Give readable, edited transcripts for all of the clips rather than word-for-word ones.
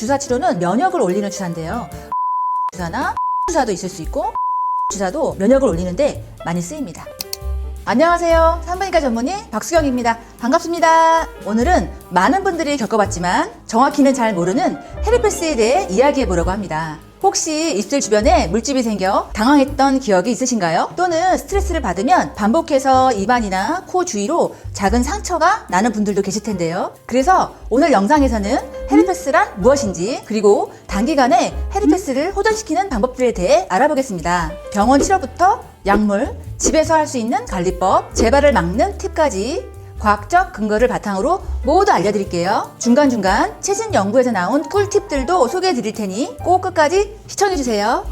주사 치료는 면역을 올리는 주사인데요. 주사나 주사도 있을 수 있고 주사도 면역을 올리는데 많이 쓰입니다. 안녕하세요. 산부인과 전문의 박수경입니다. 반갑습니다. 오늘은 많은 분들이 겪어봤지만 정확히는 잘 모르는 헤르페스에 대해 이야기해 보려고 합니다. 혹시 입술 주변에 물집이 생겨 당황했던 기억이 있으신가요? 또는 스트레스를 받으면 반복해서 입안이나 코 주위로 작은 상처가 나는 분들도 계실 텐데요. 그래서 오늘 영상에서는 헤르페스란 무엇인지, 그리고 단기간에 헤르페스를 호전시키는 방법들에 대해 알아보겠습니다. 병원 치료부터 약물, 집에서 할 수 있는 관리법, 재발을 막는 팁까지 과학적 근거를 바탕으로 모두 알려드릴게요. 중간중간 최신 연구에서 나온 꿀팁들도 소개해드릴 테니 꼭 끝까지 시청해주세요.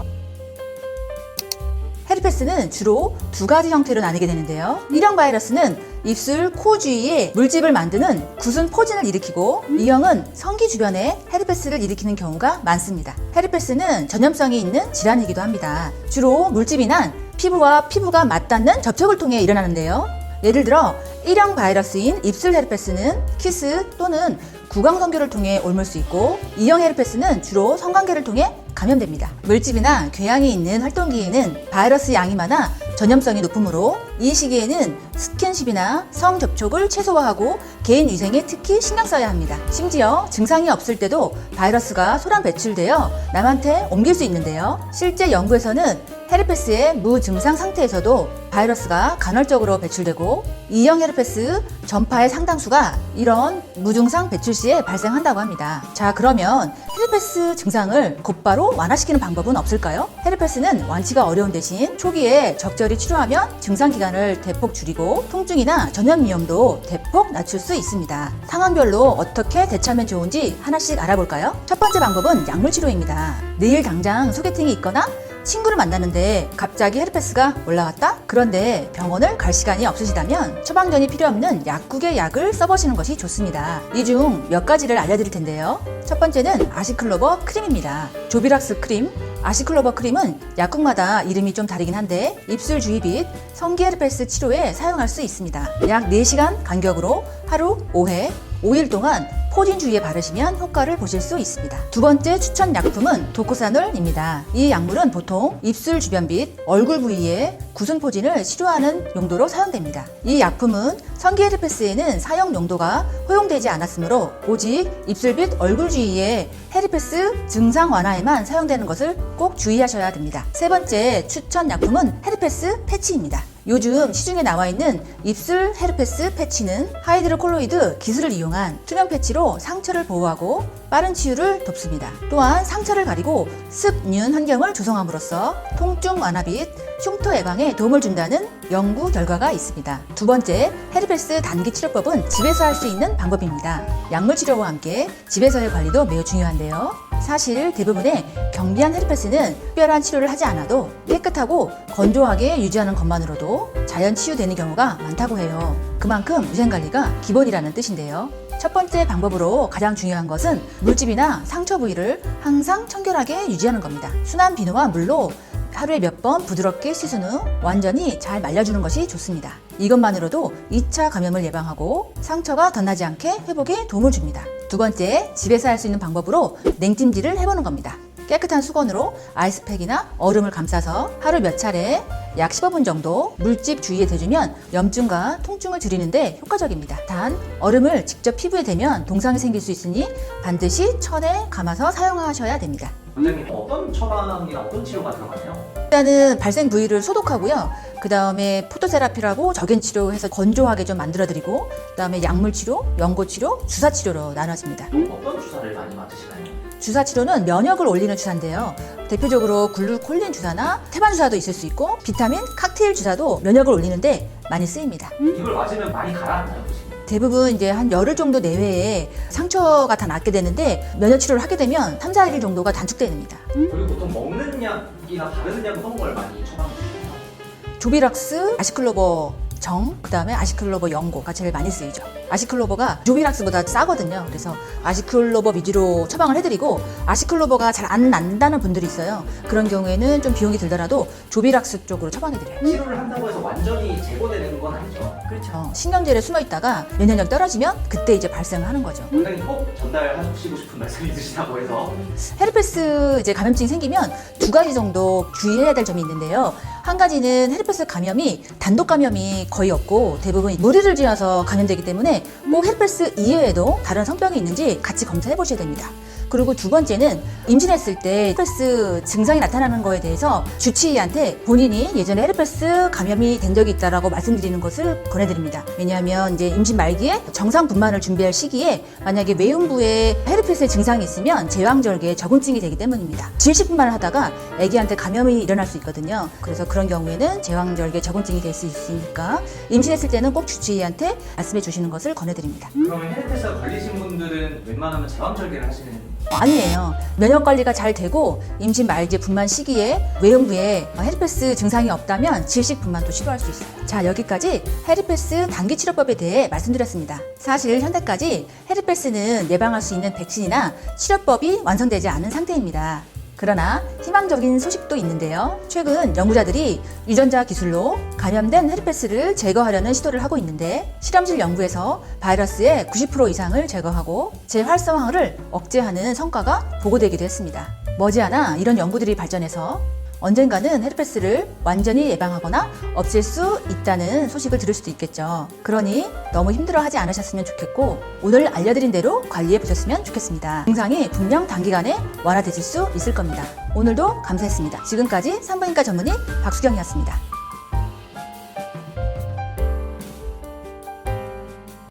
헤르페스는 주로 두 가지 형태로 나뉘게 되는데요. 1형 바이러스는 입술, 코 주위에 물집을 만드는 굳은 포진을 일으키고, 2형은 성기 주변에 헤르페스를 일으키는 경우가 많습니다. 헤르페스는 전염성이 있는 질환이기도 합니다. 주로 물집이 난 피부와 피부가 맞닿는 접촉을 통해 일어나는데요. 예를 들어 1형 바이러스인 입술 헤르페스는 키스 또는 구강성교를 통해 옮을 수 있고, 2형 헤르페스는 주로 성관계를 통해 감염됩니다. 물집이나 궤양이 있는 활동기에는 바이러스 양이 많아 전염성이 높으므로 이 시기에는 스킨십이나 성접촉을 최소화하고 개인 위생에 특히 신경 써야 합니다. 심지어 증상이 없을 때도 바이러스가 소량 배출되어 남한테 옮길 수 있는데요. 실제 연구에서는 헤르페스의 무증상 상태에서도 바이러스가 간헐적으로 배출되고, 2형 헤르페스 전파의 상당수가 이런 무증상 배출 시에 발생한다고 합니다. 자, 그러면 헤르페스 증상을 곧바로 완화시키는 방법은 없을까요? 헤르페스는 완치가 어려운 대신 초기에 적절히 치료하면 증상 기간을 대폭 줄이고 통증이나 전염 위험도 대폭 낮출 수 있습니다. 상황별로 어떻게 대처하면 좋은지 하나씩 알아볼까요? 첫 번째 방법은 약물 치료입니다. 내일 당장 소개팅이 있거나 친구를 만나는데 갑자기 헤르페스가 올라왔다? 그런데 병원을 갈 시간이 없으시다면 처방전이 필요 없는 약국의 약을 써보시는 것이 좋습니다. 이 중 몇 가지를 알려드릴 텐데요. 첫 번째는 아시클로버 크림입니다. 조비락스 크림, 아시클로버 크림은 약국마다 이름이 좀 다르긴 한데 입술 주위 및 성기 헤르페스 치료에 사용할 수 있습니다. 약 4시간 간격으로 하루 5회, 5일 동안 포진 주위에 바르시면 효과를 보실 수 있습니다. 두 번째 추천 약품은 도코사놀입니다. 이 약물은 보통 입술 주변 및 얼굴 부위에 굳은 포진을 치료하는 용도로 사용됩니다. 이 약품은 성기 헤르페스에는 사용 용도가 허용되지 않았으므로 오직 입술 및 얼굴 주위의 헤르페스 증상 완화에만 사용되는 것을 꼭 주의하셔야 됩니다. 세 번째 추천 약품은 헤르페스 패치입니다. 요즘 시중에 나와 있는 입술 헤르페스 패치는 하이드로콜로이드 기술을 이용한 투명 패치로 상처를 보호하고 빠른 치유를 돕습니다. 또한 상처를 가리고 습윤 환경을 조성함으로써 통증 완화 및 흉터 예방에 도움을 준다는 연구 결과가 있습니다. 두 번째, 헤르페스 단기 치료법은 집에서 할 수 있는 방법입니다. 약물 치료와 함께 집에서의 관리도 매우 중요한데요. 사실 대부분의 경미한 헤르페스는 특별한 치료를 하지 않아도 깨끗하고 건조하게 유지하는 것만으로도 자연 치유되는 경우가 많다고 해요. 그만큼 위생관리가 기본이라는 뜻인데요. 첫 번째 방법으로 가장 중요한 것은 물집이나 상처 부위를 항상 청결하게 유지하는 겁니다. 순한 비누와 물로 하루에 몇 번 부드럽게 씻은 후 완전히 잘 말려주는 것이 좋습니다. 이것만으로도 2차 감염을 예방하고 상처가 덧나지 않게 회복에 도움을 줍니다. 두 번째, 집에서 할 수 있는 방법으로 냉찜질을 해보는 겁니다. 깨끗한 수건으로 아이스팩이나 얼음을 감싸서 하루 몇 차례 약 15분 정도 물집 주위에 대주면 염증과 통증을 줄이는데 효과적입니다. 단, 얼음을 직접 피부에 대면 동상이 생길 수 있으니 반드시 천에 감아서 사용하셔야 됩니다. 원장님, 어떤 처방이나 어떤 치료가 들어가나요? 일단은 발생 부위를 소독하고요. 그 다음에 포토세라피라고 적외 치료해서 건조하게 좀 만들어드리고, 그 다음에 약물 치료, 연고 치료, 주사 치료로 나눠집니다. 어떤 주사를 많이 맞으시나요? 주사 치료는 면역을 올리는 주사인데요. 대표적으로 글루콜린 주사나 태반 주사도 있을 수 있고, 비타민 칵테일 주사도 면역을 올리는데 많이 쓰입니다. 이걸 맞으면 많이 가라앉나요, 혹시? 대부분 이제 한 열흘 정도 내외에 상처가 다 낫게 되는데, 면역 치료를 하게 되면 3, 4일 정도가 단축됩니다. 그리고 보통 먹는 약이나 바르는 약 어떤 걸 많이 처방해 주시나요? 조비락스, 아시클로버 정, 그 다음에 아시클로버 연고가 제일 많이 쓰이죠. 아시클로버가 조비락스보다 싸거든요. 그래서 아시클로버 위주로 처방을 해드리고 아시클로버가 잘 안 난다는 분들이 있어요. 그런 경우에는 좀 비용이 들더라도 조비락스 쪽으로 처방해드려요. 치료를 한다고 해서 완전히 제거되는 건 아니죠. 그렇죠. 신경제에 숨어있다가 면역력 떨어지면 그때 이제 발생을 하는 거죠. 원장님 꼭 전달하시고 싶은 말씀이 있으시다고 해서 헤르페스 이제 감염증이 생기면 두 가지 정도 주의해야 될 점이 있는데요. 한 가지는 헤르페스 감염이 단독 감염이 거의 없고 대부분 무리를 지어서 감염되기 때문에 꼭 헤르페스 이외에도 다른 성병이 있는지 같이 검사해 보셔야 됩니다. 그리고 두 번째는 임신했을 때 헤르페스 증상이 나타나는 거에 대해서 주치의한테 본인이 예전에 헤르페스 감염이 된 적이 있다라고 말씀드리는 것을 권해드립니다. 왜냐하면 이제 임신 말기에 정상 분만을 준비할 시기에 만약에 외음부에 헤르페스의 증상이 있으면 제왕절개에 적응증이 되기 때문입니다. 질식 분만을 하다가 아기한테 감염이 일어날 수 있거든요. 그래서 그런 경우에는 제왕절개 적응증이 될 수 있으니까 임신했을 때는 꼭 주치의한테 말씀해 주시는 것을 권해드립니다. 그러면 헤르페스가 걸리신 분들은 웬만하면 제왕절개를 하시는 아니에요. 면역 관리가 잘 되고 임신 말기 분만 시기에 외음부에 헤르페스 증상이 없다면 질식 분만도 시도할 수 있어요. 자, 여기까지 헤르페스 단기 치료법에 대해 말씀드렸습니다. 사실 현재까지 헤르페스는 예방할 수 있는 백신이나 치료법이 완성되지 않은 상태입니다. 그러나 희망적인 소식도 있는데요. 최근 연구자들이 유전자 기술로 감염된 헤르페스를 제거하려는 시도를 하고 있는데 실험실 연구에서 바이러스의 90% 이상을 제거하고 재활성화를 억제하는 성과가 보고되기도 했습니다. 머지않아 이런 연구들이 발전해서 언젠가는 헤르페스를 완전히 예방하거나 없앨 수 있다는 소식을 들을 수도 있겠죠. 그러니 너무 힘들어하지 않으셨으면 좋겠고 오늘 알려드린 대로 관리해 보셨으면 좋겠습니다. 증상이 분명 단기간에 완화되실 수 있을 겁니다. 오늘도 감사했습니다. 지금까지 산부인과 전문의 박수경이었습니다.